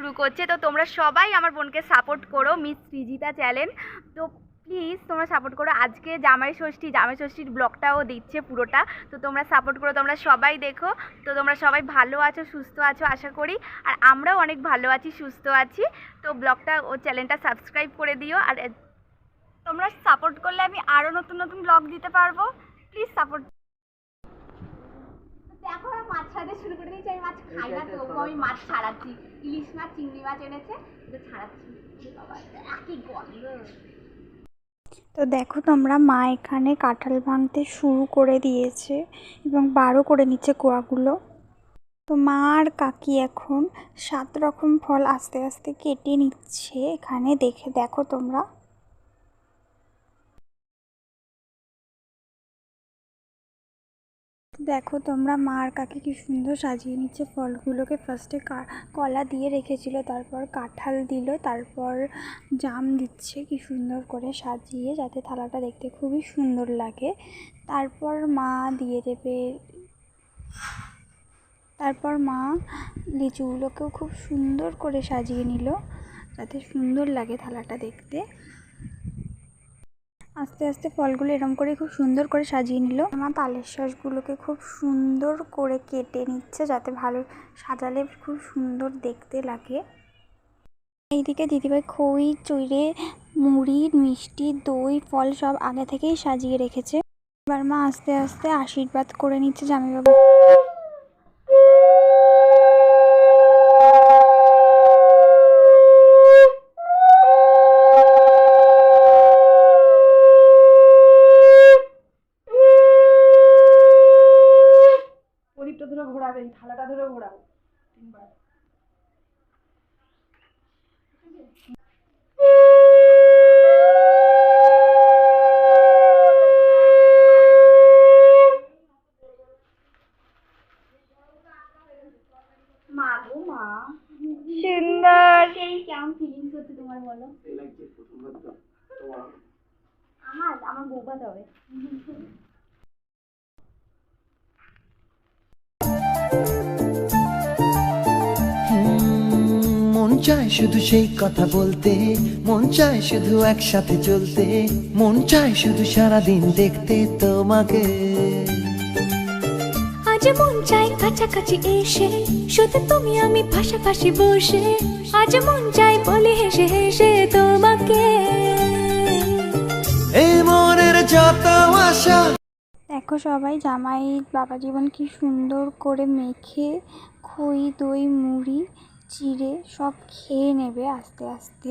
শুরু করছে। তো তোমরা সবাই আমার বোনকে সাপোর্ট করো, মিস সৃজিতা চ্যানেল। তো প্লিজ তোমরা সাপোর্ট করো। আজকে জামাই ষষ্ঠীর ব্লগটাও দিচ্ছে পুরোটা, তো তোমরা সাপোর্ট করো, তোমরা সবাই দেখো। তো তোমরা সবাই ভালো আছো, সুস্থ আছো আশা করি, আর আমরাও অনেক ভালো আছি, সুস্থ আছি। তো ব্লগটা ও চ্যানেলটা সাবস্ক্রাইব করে দিও, আর তোমরা সাপোর্ট করলে আমি আরও নতুন নতুন ব্লগ দিতে পারবো। Please support. দেখো ওরা মাছ ছাড়াতে শুরু করে দিয়েছে। আমি মাছ খাই না, তবুও আমি মাছ ছাড়াচ্ছি। ইলিশ মাছ, চিংড়ি মাছ এনেছে, তো ছাড়াচ্ছি। একই গন্ধ। তো দেখো তোমরা, মা এখানে কাঁঠাল ভাঙতে শুরু করে দিয়েছে এবং বারও করে নিচ্ছে কোয়াগুলো। তো মা আর কাকি এখন 7 রকম ফল আস্তে আস্তে কেটে নিচ্ছে। এখানে দেখো তোমরা। দেখো তোমরা, মা আর কাকি কি সুন্দর সাজিয়ে নিচ্ছে ফলগুলোকে। ফার্স্টে কলা দিয়ে রেখেছিল, তারপর কাঁঠাল দিল, তারপর জাম দিচ্ছে কি সুন্দর করে সাজিয়ে, যাতে থালাটা দেখতে খুবই সুন্দর লাগে। তারপর মা দিয়ে দেবে, তারপর মা লিচুগুলোকেও খুব সুন্দর করে সাজিয়ে নিল, যাতে সুন্দর লাগে থালাটা দেখতে। আস্তে আস্তে ফলগুলো এরম করে খুব সুন্দর করে সাজিয়ে নিল। মা তালের শাঁসগুলোকে খুব সুন্দর করে কেটে নিচ্ছে, যাতে ভালো সাজালে খুব সুন্দর দেখতে লাগে। এইদিকে দিদিভাই খই, চিড়ে, মুড়ি, মিষ্টি, দই, ফল সব আগে থেকেই সাজিয়ে রেখেছে। এবার মা আস্তে আস্তে আশীর্বাদ করে নিচ্ছে জামাইবাবু। প্রদীপটা ধরে ঘোরাবেন, থালাটা ধরে ঘোরাবো 3 বার। মা গো মা, সুন্দর। কেমন ফিলিংস হচ্ছে তোমার বলো? আমার বউবা তবে মন চায় শুধু সেই কথা বলতে, মন চায় শুধু একসাথে চলতে, মন চায় শুধু সারাদিন দেখতে তোমাকে। আজ মন চাই কাছাকাছি এসে, শুধু তুমি আমি পাশাপাশি বসে, আজ মন চাই বলে হেসে হেসে তোমাকে। এই মনের যত আশা। দেখো সবাই, জামাই বাবা জীবন কি সুন্দর করে মেখে খই, দই, মুড়ি, চিড়ে সব খেয়ে নেবে আস্তে আস্তে।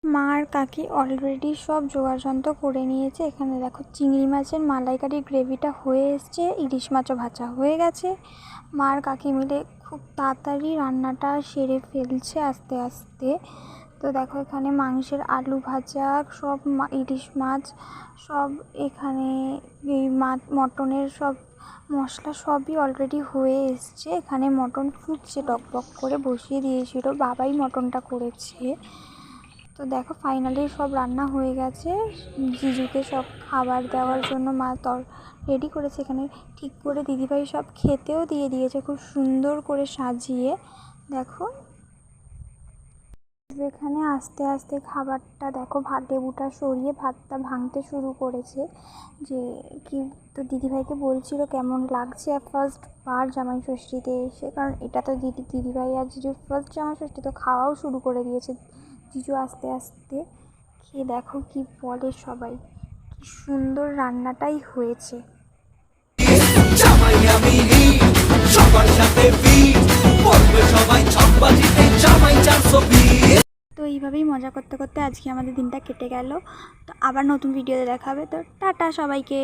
মা আর কাকি অলরেডি সব জোগাড়যন্ত্র করে নিয়েছে। এখানে দেখো চিংড়ি মাছের মালাইকারি গ্রেভিটা হয়ে এসছে, ইলিশ মাছও ভাজা হয়ে গেছে। মা আর কাকি মিলে খুব তাড়াতাড়ি রান্নাটা সেরে ফেলছে আস্তে আস্তে। তো দেখো এখানে মাংসের আলু ভাজা, সব ইলিশ মাছ সব, এখানে এই মটনের সব মশলা সবই অলরেডি হয়ে এসছে। এখানে মটন ফুটছে, টকবক করে বসিয়ে দিয়েছিল, বাবাই মটনটা করেছে। তো দেখো ফাইনালি সব রান্না হয়ে গেছে। জিজুকে সব খাবার দেওয়ার জন্য মা রেডি করেছে। এখানে ঠিক করে দিদিভাই সব খেতেও দিয়ে দিয়েছে খুব সুন্দর করে সাজিয়ে। দেখো এখানে আস্তে আস্তে খাবারটা দেখো, লেবুটা সরিয়ে ভাতটা ভাঙতে শুরু করেছে। যে কি, তো দিদিভাইকে বলছিল কেমন লাগছে ফার্স্ট বার জামাই ষষ্ঠীতে এসে, কারণ এটা তো দিদিভাই আর জিজুর ফার্স্ট জামাই ষষ্ঠী। তো খাওয়াও শুরু করে দিয়েছে জিজু আস্তে আস্তে। খেয়ে দেখো কি বলে সবাই, কি সুন্দর রান্নাটাই হয়েছে। তো এইভাবেই মজা করতে করতে আজকে আমাদের দিনটা কেটে গেল। তো আবার নতুন ভিডিওতে দেখা হবে। তো টাটা সবাইকে।